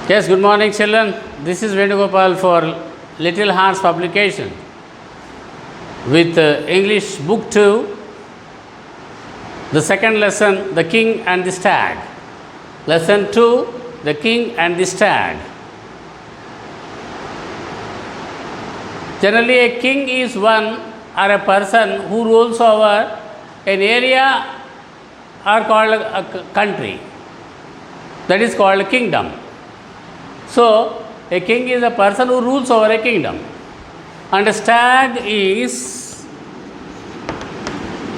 Yes, good morning, children. This is Venugopal for Little Hearts publication with English Book 2, the second lesson, The King and the Stag. Lesson 2, The King and the Stag. Generally, a king is one or a person who rules over an area or called a country. That is called a kingdom. So, a king is a person who rules over a kingdom. And a stag is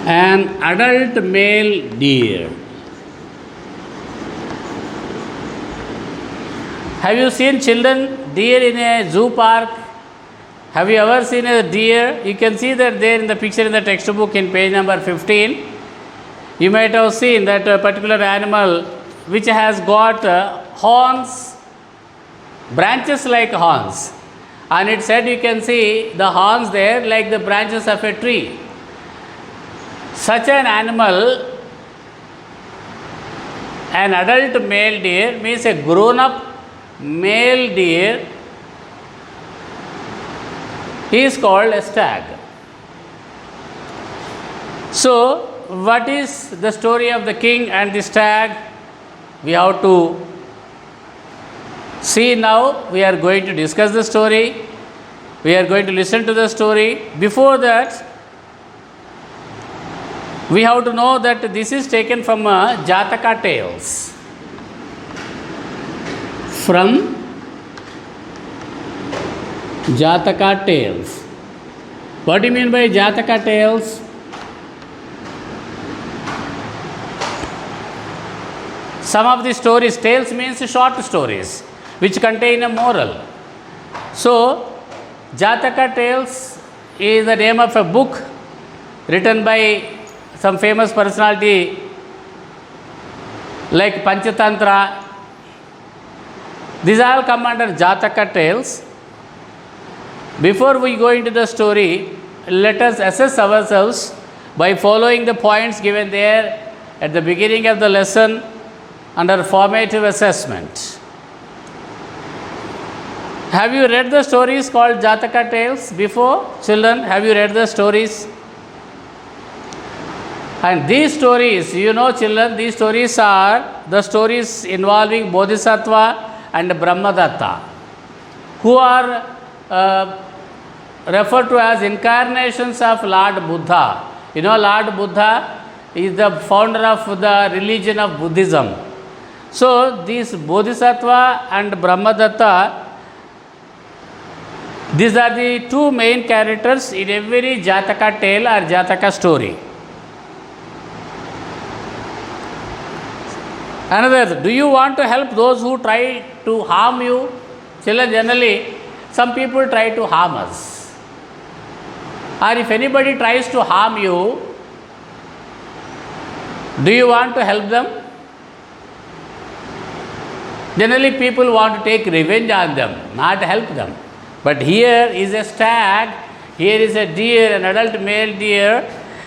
an adult male deer. Have you seen children deer in a zoo park? Have you ever seen a deer? You can see that there in the picture in the textbook in page number 15. You might have seen that a particular animal which has got horns, branches like horns, and it said you can see the horns there like the branches of a tree. Such an animal, an adult male deer, means a grown up male deer, is called a stag. So, what is the story of the king and the stag? We have to see now. We are going to discuss the story. We are going to listen to the story. Before that, we have to know that this is taken from Jataka Tales. From Jataka Tales. What do you mean by Jataka Tales? Some of the stories, tales means short stories which contain a moral. So, Jataka Tales is the name of a book written by some famous personality like Panchatantra. These all come under Jataka Tales. Before we go into the story, let us assess ourselves by following the points given there at the beginning of the lesson under formative assessment. Have you read the stories called Jataka Tales before? Children, have you read the stories? And these stories, you know children, these stories are the stories involving Bodhisattva and Brahmadatta, who are referred to as incarnations of Lord Buddha. You know, Lord Buddha is the founder of the religion of Buddhism. So, these Bodhisattva and Brahmadatta, these are the two main characters in every Jataka tale or Jataka story. Another, do you want to help those who try to harm you? Children, generally, some people try to harm us. Or if anybody tries to harm you, do you want to help them? Generally, people want to take revenge on them, not help them. But here is a stag, here is a deer, an adult male deer,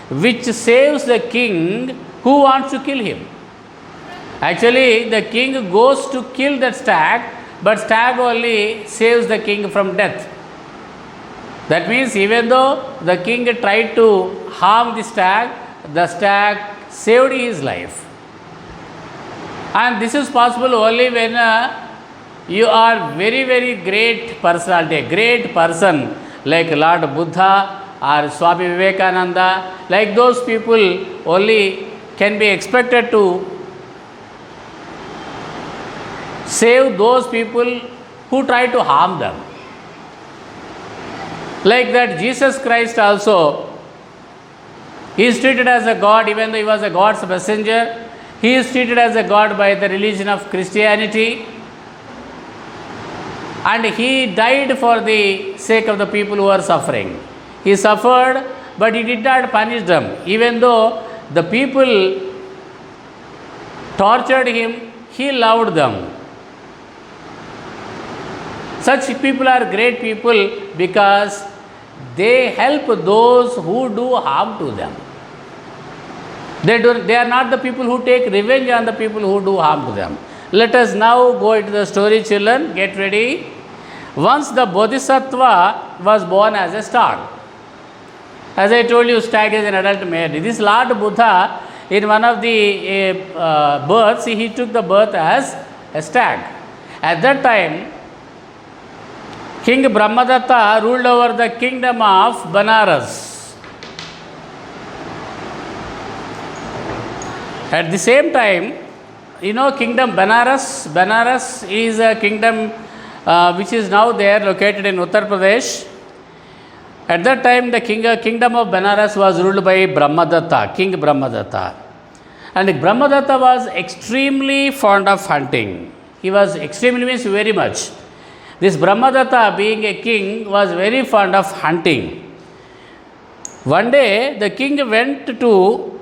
which saves the king who wants to kill him. Actually, the king goes to kill that stag, but stag only saves the king from death. That means even though the king tried to harm the stag saved his life. And this is possible only when you are very, very great personality, a great person like Lord Buddha or Swami Vivekananda. Like those people only can be expected to save those people who try to harm them. Like that, Jesus Christ also, he is treated as a God, even though he was a God's messenger. He is treated as a God by the religion of Christianity. And he died for the sake of the people who are suffering. He suffered, but he did not punish them. Even though the people tortured him, he loved them. Such people are great people because they help those who do harm to them. They are not the people who take revenge on the people who do harm to them. Let us now go into the story, children. Get ready. Once the Bodhisattva was born as a stag. As I told you, stag is an adult male. This Lord Buddha, in one of the births, he took the birth as a stag. At that time, King Brahmadatta ruled over the kingdom of Banaras. At the same time, kingdom Banaras. Banaras is a kingdom which is now there, located in Uttar Pradesh. At that time, the kingdom of Banaras was ruled by Brahmadatta, King Brahmadatta. And Brahmadatta was extremely fond of hunting. He was extremely means very much. This Brahmadatta, being a king, was very fond of hunting. One day, the king went to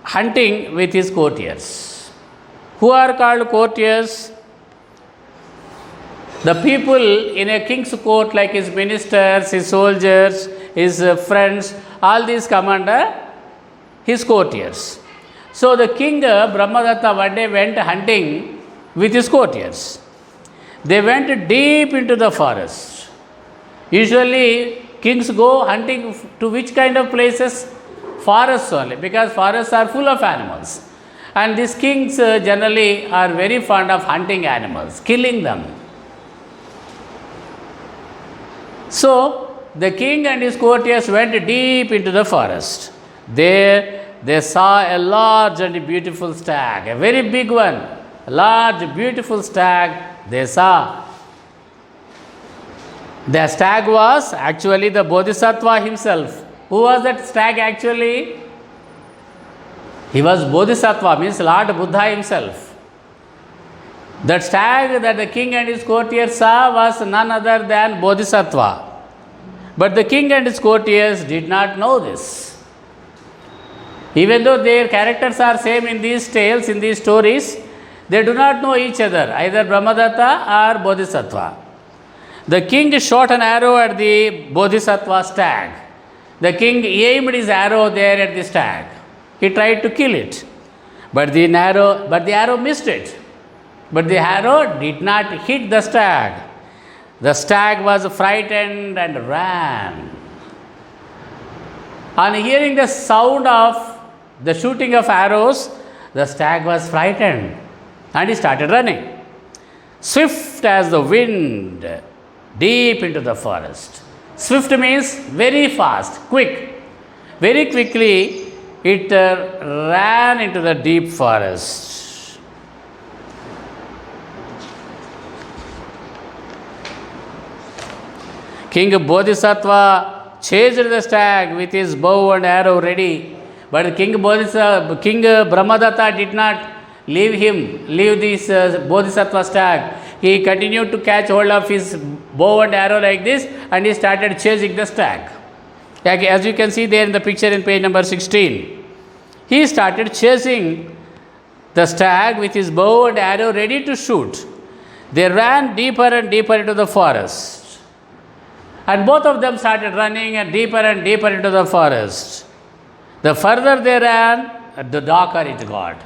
hunting with his courtiers. Who are called courtiers? The people in a king's court, like his ministers, his soldiers, his friends, all these come under his courtiers. So the king Brahmadatta one day went hunting with his courtiers. They went deep into the forest. Usually kings go hunting to which kind of places? Forests only, because forests are full of animals. And these kings generally are very fond of hunting animals, killing them. So, the king and his courtiers went deep into the forest. There, they saw a large and beautiful stag, a very big one, a large, beautiful stag they saw. The stag was actually the Bodhisattva himself. Who was that stag actually? He was Bodhisattva, means Lord Buddha himself. That stag that the king and his courtiers saw was none other than Bodhisattva. But the king and his courtiers did not know this. Even though their characters are same in these tales, in these stories, they do not know each other, either Brahmadatta or Bodhisattva. The king shot an arrow at the Bodhisattva stag. The king aimed his arrow there at the stag. He tried to kill it, but the arrow missed it. But the arrow did not hit the stag. The stag was frightened and ran. On hearing the sound of the shooting of arrows, the stag was frightened and he started running, swift as the wind, deep into the forest. Swift means very fast, quick. Very quickly, it ran into the deep forest. King Bodhisattva chased the stag with his bow and arrow ready. But King Brahmadatta did not leave this Bodhisattva stag. He continued to catch hold of his bow and arrow like this, and he started chasing the stag. As you can see there in the picture in page number 16. He started chasing the stag with his bow and arrow ready to shoot. They ran deeper and deeper into the forest. And both of them started running and deeper into the forest. The further they ran, the darker it got.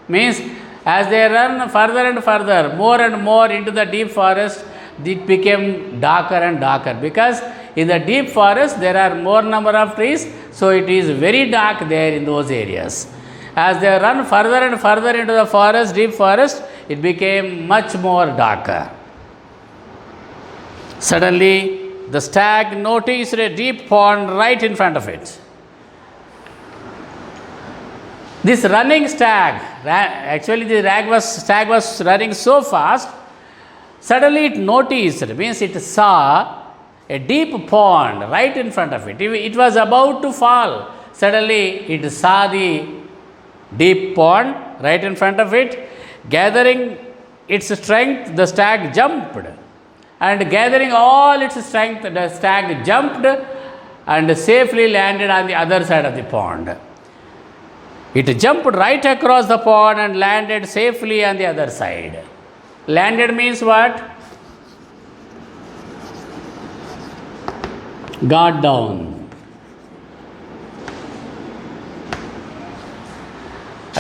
Means, as they ran further and further, more and more into the deep forest, it became darker and darker. Because in the deep forest, there are more number of trees, so it is very dark there in those areas. As they run further and further into the forest, deep forest, it became much more darker. Suddenly, the stag noticed a deep pond right in front of it. This running stag, actually the stag was running so fast, suddenly it noticed, means it saw a deep pond right in front of it. It was about to fall. Suddenly it saw the deep pond right in front of it. Gathering its strength, the stag jumped. And gathering all its strength, the stag jumped and safely landed on the other side of the pond. It jumped right across the pond and landed safely on the other side. Landed means what? Got down.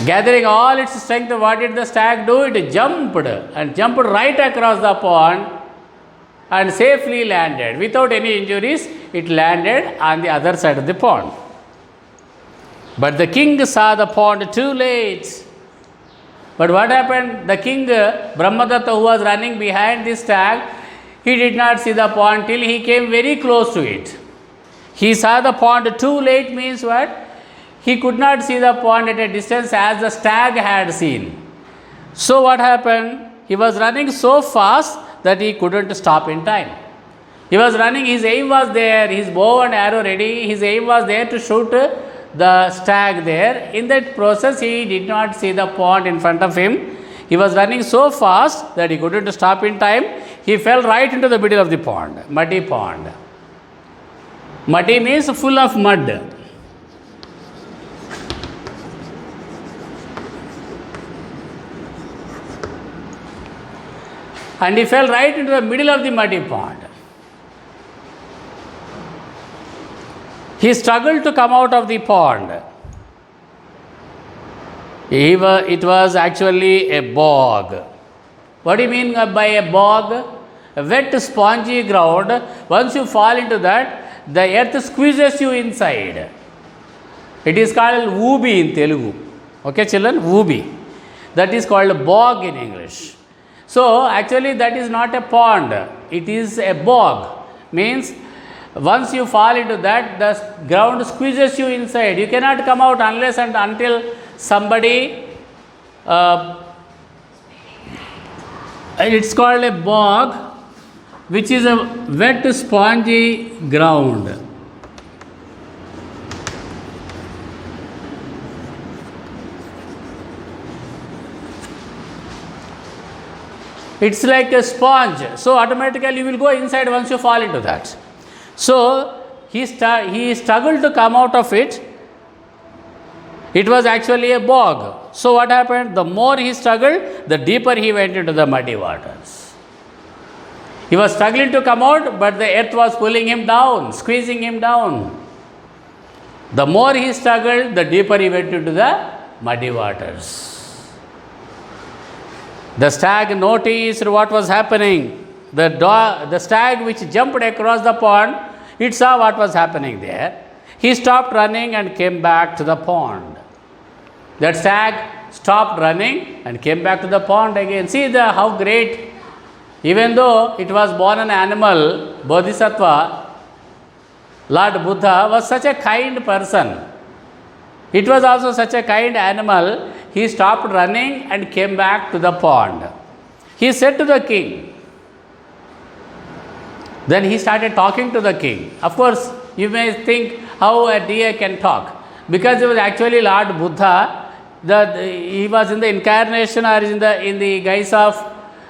Gathering all its strength, what did the stag do? It jumped and jumped right across the pond and safely landed. Without any injuries, it landed on the other side of the pond. But the king saw the pond too late. But what happened? The king, Brahmadatta, who was running behind the stag, he did not see the pond till he came very close to it. He saw the pond too late means what? He could not see the pond at a distance as the stag had seen. So what happened? He was running so fast that he couldn't stop in time. He was running, his aim was there, his bow and arrow ready, his aim was there to shoot the stag there. In that process, he did not see the pond in front of him. He was running so fast that he couldn't stop in time. He fell right into the middle of the pond, muddy pond. Muddy means full of mud. And he fell right into the middle of the muddy pond. He struggled to come out of the pond. It was actually a bog. What do you mean by a bog? A wet, spongy ground. Once you fall into that, the earth squeezes you inside. It is called wooby in Telugu. Okay, children? Wooby. That is called a bog in English. So, actually that is not a pond, it is a bog. Means, once you fall into that, the ground squeezes you inside. You cannot come out unless and until somebody, it's called a bog, which is a wet, spongy ground. It's like a sponge, so automatically you will go inside once you fall into that. So he struggled to come out of it. It was actually a bog. So what happened? The more he struggled, the deeper he went into the muddy waters. He was struggling to come out, but the earth was pulling him down, squeezing him down. The more he struggled, the deeper he went into the muddy waters. The stag noticed what was happening. The stag which jumped across the pond, it saw what was happening there. He stopped running and came back to the pond. That stag stopped running and came back to the pond again. See how great, even though it was born an animal, Bodhisattva, Lord Buddha was such a kind person. It was also such a kind animal. He stopped running and came back to the pond. He said to the king, then he started talking to the king. Of course, you may think how a deer can talk. Because it was actually Lord Buddha, he was in the incarnation or in the guise of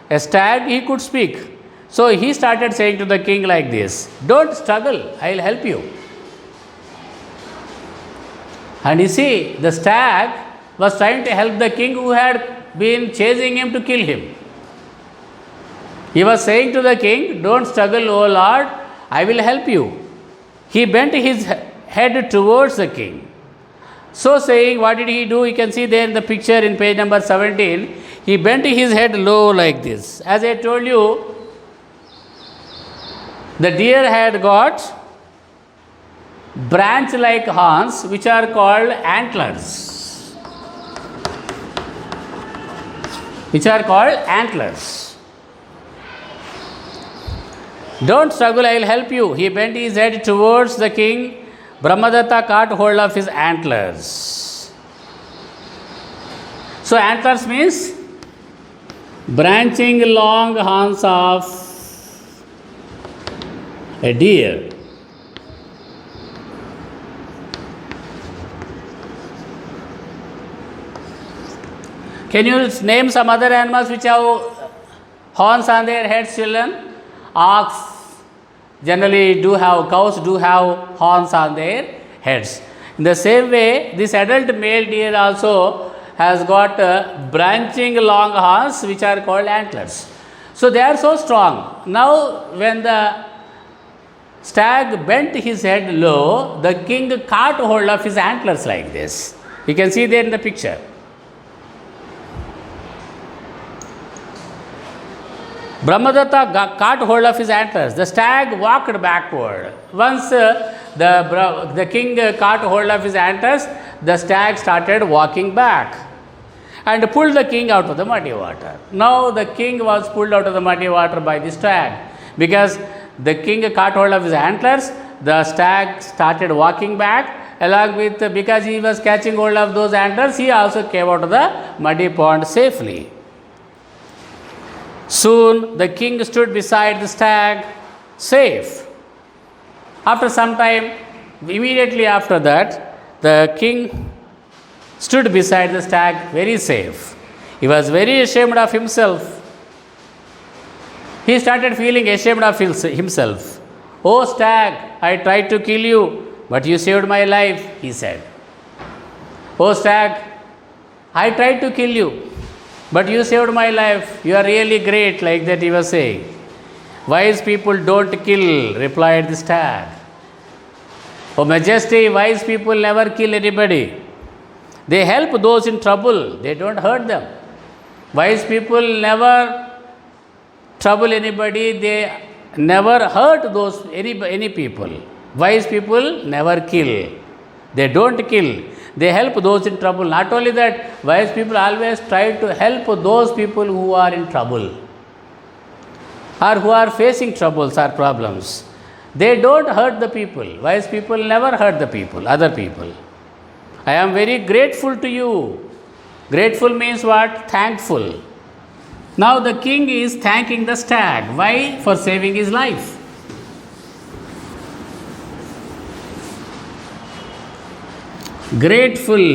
a stag, he could speak. So he started saying to the king like this, don't struggle, I will help you. And you see, the stag was trying to help the king who had been chasing him to kill him. He was saying to the king, don't struggle, O Lord, I will help you. He bent his head towards the king. So saying, what did he do? You can see there in the picture in page number 17. He bent his head low like this. As I told you, the deer had got branch-like horns which are called antlers. Don't struggle, I will help you. He bent his head towards the king. Brahmadatta caught hold of his antlers. So antlers means branching long horns of a deer. Can you name some other animals which have horns on their heads, children? Ox generally do have, cows do have horns on their heads. In the same way, this adult male deer also has got branching long horns which are called antlers. So they are so strong. Now when the stag bent his head low, the king caught hold of his antlers like this. You can see there in the picture. Brahmadatta caught hold of his antlers. The stag walked backward. Once the king caught hold of his antlers, the stag started walking back and pulled the king out of the muddy water. Now the king was pulled out of the muddy water by the stag because the king caught hold of his antlers. The stag started walking back along with, because he was catching hold of those antlers, he also came out of the muddy pond safely. Soon the king stood beside the stag, safe. After some time, immediately after that, the king stood beside the stag, very safe. He was very ashamed of himself. He started feeling ashamed of himself. "Oh stag, I tried to kill you, but you saved my life," he said. "Oh stag, I tried to kill you, but you saved my life. You are really great," like that he was saying. "Wise people don't kill," replied the stag. "Oh Majesty, wise people never kill anybody. They help those in trouble, they don't hurt them. Wise people never trouble anybody, they never hurt any people. Wise people never kill. They don't kill. They help those in trouble. Not only that, wise people always try to help those people who are in trouble or who are facing troubles or problems. They don't hurt the people. Wise people never hurt the people, other people. I am very grateful to you." Grateful means what? Thankful. Now the king is thanking the stag. Why? For saving his life. Grateful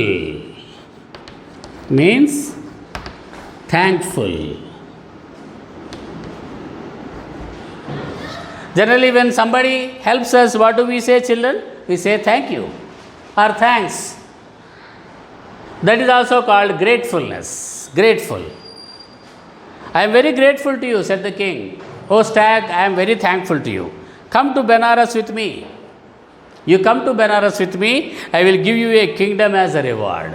means thankful. Generally, when somebody helps us, what do we say, children? We say thank you or thanks. That is also called gratefulness. Grateful. "I am very grateful to you," said the king. "Oh stag, I am very thankful to you. Come to Benares with me. You come to Benares with me, I will give you a kingdom as a reward.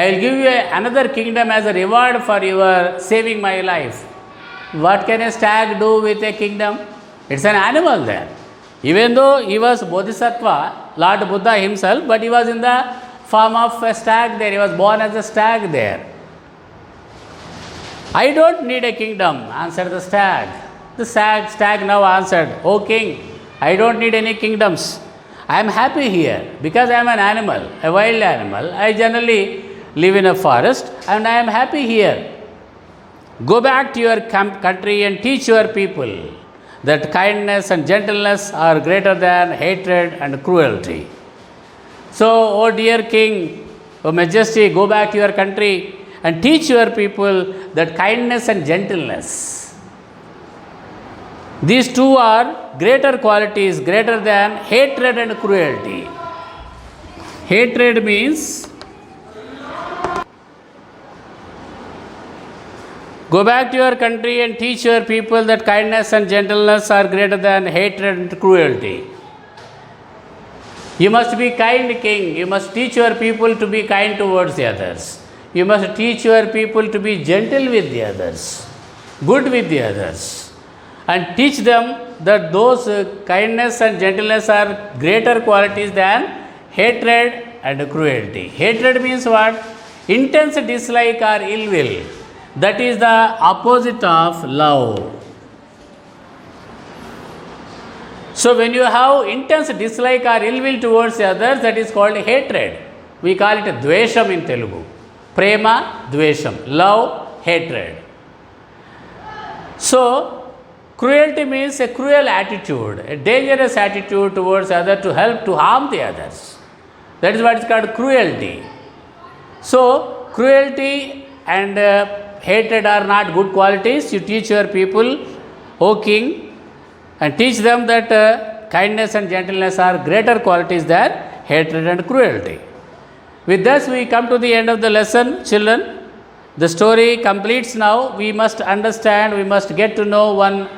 I will give you another kingdom as a reward for your saving my life." What can a stag do with a kingdom? It's an animal there. Even though he was Bodhisattva, Lord Buddha himself, but he was in the form of a stag there. He was born as a stag there. "I don't need a kingdom," answered the stag. The stag now answered, "O king, I don't need any kingdoms. I am happy here because I am an animal, a wild animal. I generally live in a forest and I am happy here. Go back to your country and teach your people that kindness and gentleness are greater than hatred and cruelty." So, "O dear king, O Majesty, go back to your country and teach your people that kindness and gentleness, these two are greater qualities, greater than hatred and cruelty." Hatred means go back to your country and teach your people that kindness and gentleness are greater than hatred and cruelty. You must be kind, king. You must teach your people to be kind towards the others. You must teach your people to be gentle with the others, good with the others, and teach them that those kindness and gentleness are greater qualities than hatred and cruelty. Hatred means what? Intense dislike or ill will. That is the opposite of love. So when you have intense dislike or ill will towards the others, that is called hatred. We call it dvesham in Telugu. Prema, dvesham. Love, hatred. So cruelty means a cruel attitude, a dangerous attitude towards others to help to harm the others. That is what is called cruelty. So cruelty and hatred are not good qualities. You teach your people, O king, and teach them that kindness and gentleness are greater qualities than hatred and cruelty. With this, we come to the end of the lesson, children. The story completes now. We must understand, we must get to know one